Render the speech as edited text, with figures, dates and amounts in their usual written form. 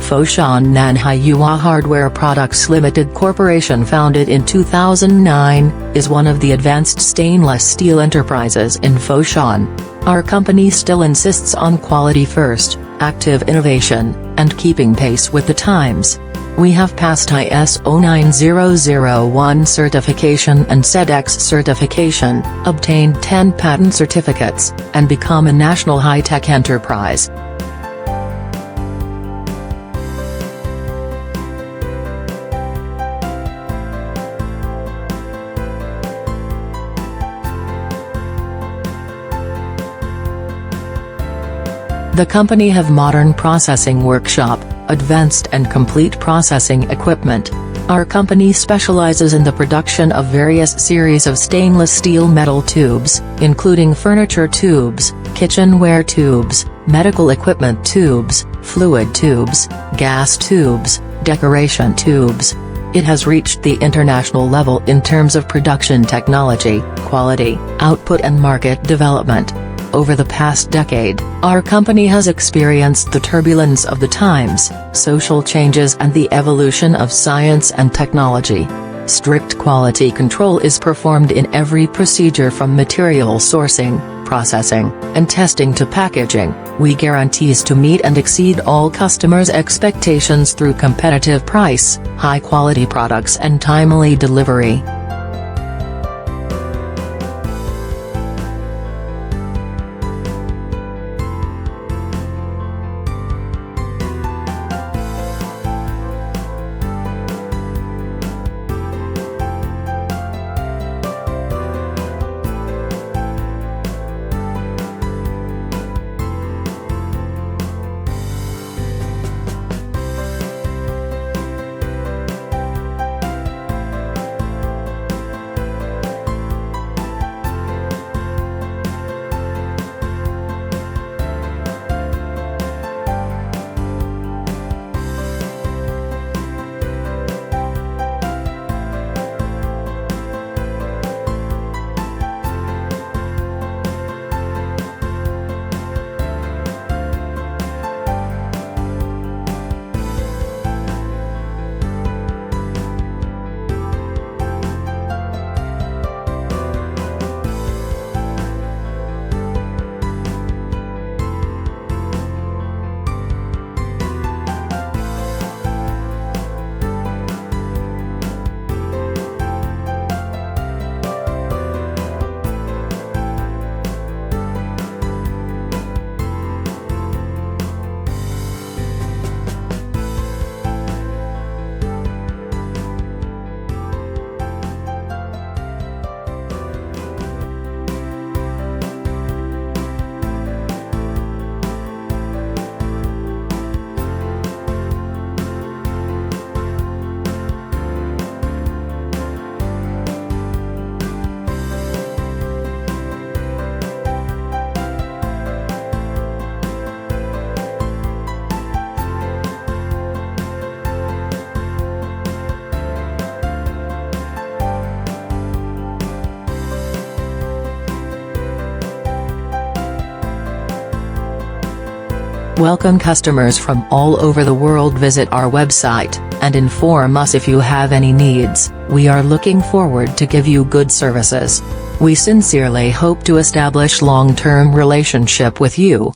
Foshan Nanhai Yuhua Hardware Products Limited Corporation, founded in 2009, is one of the advanced stainless steel enterprises in Foshan. Our company still insists on quality first, active innovation, and keeping pace with the times. We have passed ISO 9001 certification and SEDEX certification, obtained 10 patent certificates, and become a national high-tech enterprise. The company have modern processing workshop, advanced and complete processing equipment. Our company specializes in the production of various series of stainless steel metal tubes, including furniture tubes, kitchenware tubes, medical equipment tubes, fluid tubes, gas tubes, decoration tubes. It has reached the international level in terms of production technology, quality, output and market development. Over the past decade, our company has experienced the turbulence of the times, social changes and the evolution of science and technology. Strict quality control is performed in every procedure from material sourcing, processing, and testing to packaging. We guarantees to meet and exceed all customers' expectations through competitive price, high-quality products and timely delivery. Welcome customers from all over the world. Visit our website, and inform us if you have any needs. We are looking forward to give you good services. We sincerely hope to establish long-term relationship with you.